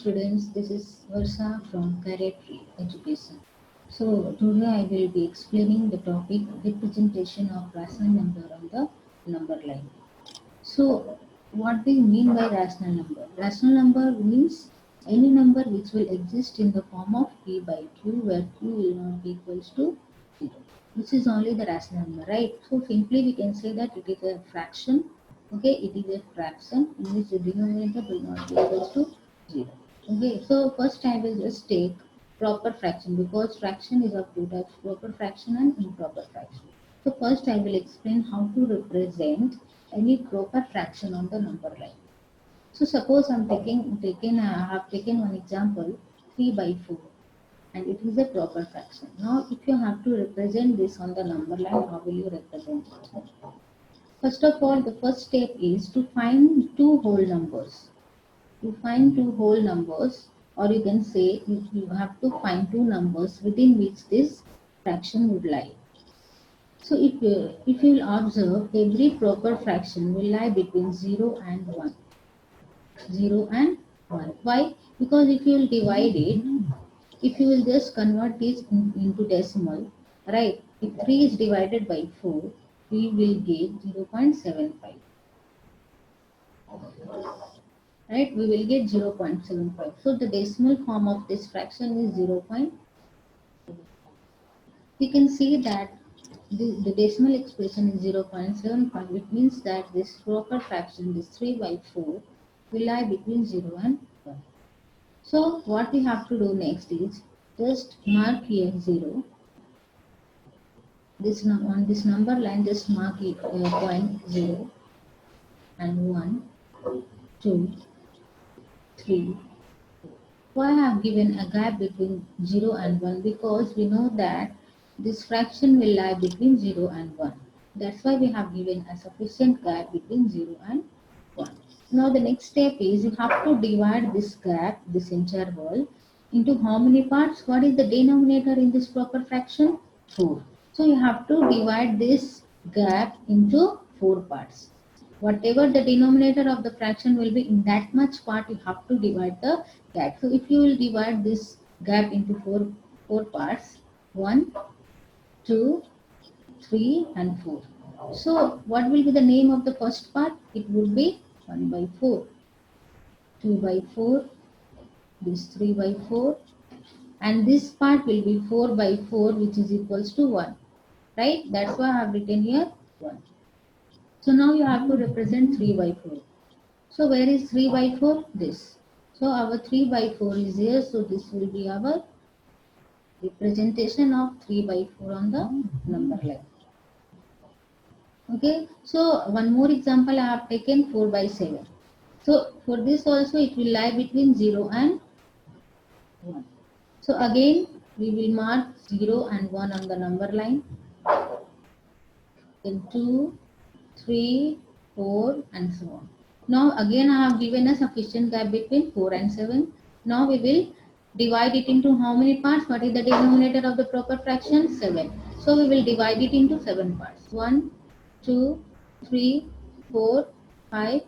students, this is Versa from Career Education. So today I will be explaining the topic representation of rational number on the number line. So what do you mean by rational number? Rational number means any number which will exist in the form of p by q where q will not be equals to 0. This is only the rational number, right? So simply we can say that it is a fraction. Okay, it is a fraction in which the denominator will not be equals to 0. Okay, so first I will just take proper fraction because fraction is of two types, proper fraction and improper fraction. So first I will explain how to represent any proper fraction on the number line. So suppose I have taken one example 3 by 4 and it is a proper fraction. Now if you have to represent this on the number line, how will you represent it? First of all, the first step is to find two whole numbers. To find two whole numbers, or you can say you have to find two numbers within which this fraction would lie. So if you will observe, every proper fraction will lie between 0 and 1. 0 and 1. Why? Because if you will divide it, if you will just convert this into decimal, right? If 3 is divided by 4, we will get 0.75. Right? We will get 0.75. So the decimal form of this fraction is 0.75. We can see that the decimal expression is 0.75, which means that this proper fraction, this 3 by 4, will lie between 0 and 1. So what we have to do next is just mark here 0. On this number line, just mark it point 0 and 1, 2, 3. Why I have given a gap between 0 and 1? Because we know that this fraction will lie between 0 and 1. That's why we have given a sufficient gap between 0 and 1. Now the next step is you have to divide this gap, this interval, into how many parts? What is the denominator in this proper fraction? 4. So you have to divide this gap into 4 parts. Whatever the denominator of the fraction will be, in that much part you have to divide the gap. So if you will divide this gap into four parts, 1, 2, 3 and 4. So what will be the name of the first part? It would be 1 by 4, 2 by 4, this 3 by 4, and this part will be 4 by 4, which is equals to 1. Right? That's why I have written here 1. So now you have to represent 3 by 4. So where is 3 by 4? This. So our 3 by 4 is here. So this will be our representation of 3 by 4 on the number line. Okay. So one more example I have taken 4 by 7. So for this also it will lie between 0 and 1. So again we will mark 0 and 1 on the number line. Then 2, 3, 4 and so on. Now again I have given a sufficient gap between 4 and 7. Now we will divide it into how many parts? What is the denominator of the proper fraction? 7. So we will divide it into 7 parts. 1, 2, 3, 4, 5,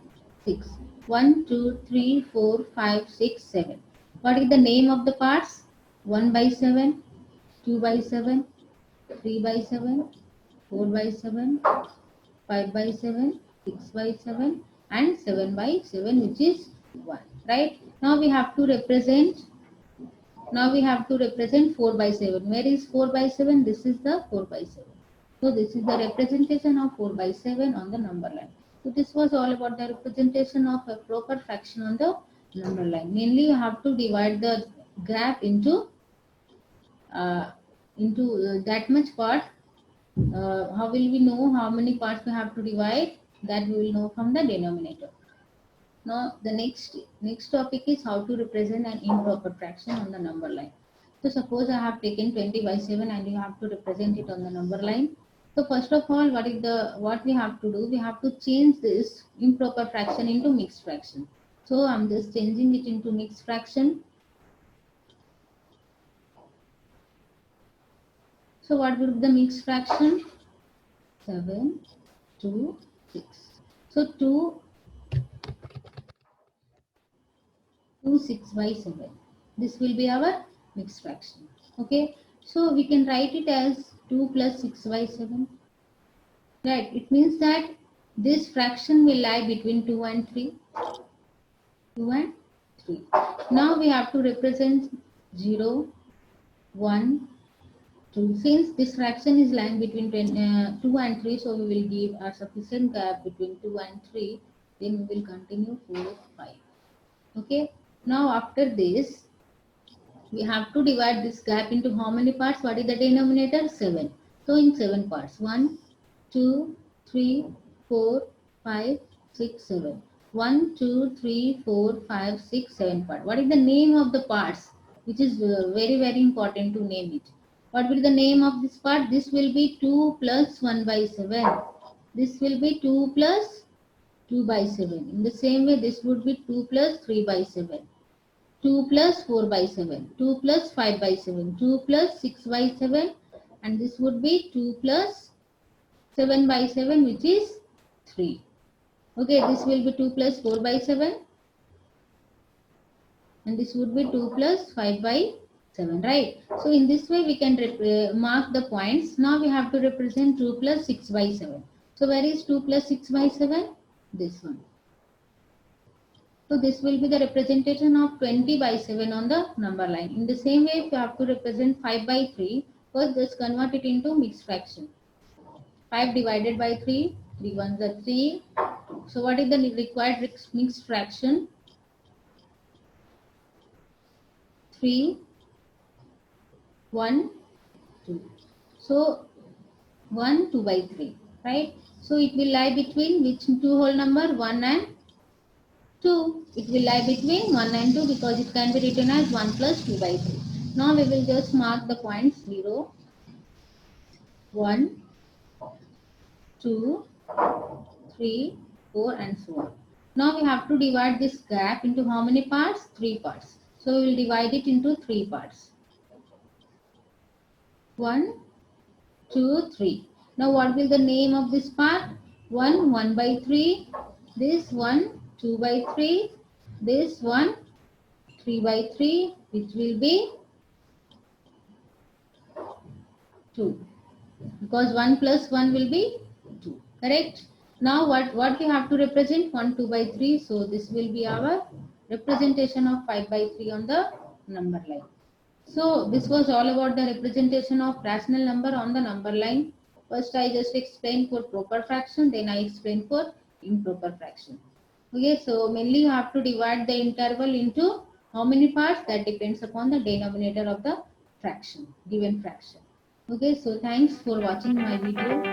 6. 1, 2, 3, 4, 5, 6, 7. What is the name of the parts? 1 by 7, 2 by 7, 3 by 7, 4 by 7, 5 by 7, 6 by 7 and 7 by 7, which is 1. Right? Now we have to represent 4 by 7. Where is 4 by 7? This is the 4 by 7. So this is the representation of 4 by 7 on the number line. So this was all about the representation of a proper fraction on the number line. Mainly you have to divide the gap into that much part. How will we know how many parts we have to divide? That we will know from the denominator. Now the next topic is how to represent an improper fraction on the number line. So suppose I have taken 20 by 7 and you have to represent it on the number line. So first of all, what we have to do? We have to change this improper fraction into mixed fraction. So I'm just changing it into mixed fraction. So what will be the mixed fraction? 7, 2, 6. So 2 2 6 by 7. This will be our mixed fraction. Okay, so we can write it as 2 plus 6 by 7. Right, it means that this fraction will lie between 2 and 3. 2 and 3. Now we have to represent 0, 1, 2. Since this fraction is lying between 2 and 3, so we will give a sufficient gap between 2 and 3. Then we will continue 4, 5. Okay. Now after this, we have to divide this gap into how many parts? What is the denominator? 7. So in 7 parts. 1, 2, 3, 4, 5, 6, 7. 1, 2, 3, 4, 5, 6, 7 part. What is the name of the parts? Which is very important to name it. What will be the name of this part? This will be 2 plus 1 by 7. This will be 2 plus 2 by 7. In the same way, this would be 2 plus 3 by 7. 2 plus 4 by 7, 2 plus 5 by 7, 2 plus 6 by 7, and this would be 2 plus 7 by 7, which is 3. Okay, this will be 2 plus 4 by 7, and this would be 2 plus 5 by 7, right? So in this way, we can mark the points. Now we have to represent 2 plus 6 by 7. So where is 2 plus 6 by 7? This one. So this will be the representation of 20 by 7 on the number line. In the same way, if you have to represent 5 by 3, first just convert it into mixed fraction. 5 divided by 3, 3 ones are 3. So what is the required mixed fraction? 3, 1, 2. So 1, 2 by 3, right? So it will lie between which two whole number? 1 and 2. It will lie between 1 and 2 because it can be written as 1 plus 2 by 3. Now we will just mark the points 0, 1, 2, 3, 4 and so on. Now we have to divide this gap into how many parts? 3 parts. So we will divide it into 3 parts. 1, 2, 3. Now what will the name of this part? 1, 1 by 3. This 1, 2 by 3. This 1, 3 by 3, which will be 2. Because 1 plus 1 will be 2. Correct? Now what we have to represent? 1, 2 by 3. So this will be our representation of 5 by 3 on the number line. So this was all about the representation of rational number on the number line. First I just explained for proper fraction, then I explained for improper fraction. Okay, so mainly you have to divide the interval into how many parts? That depends upon the denominator of the fraction, given fraction. Okay, so thanks for watching my video.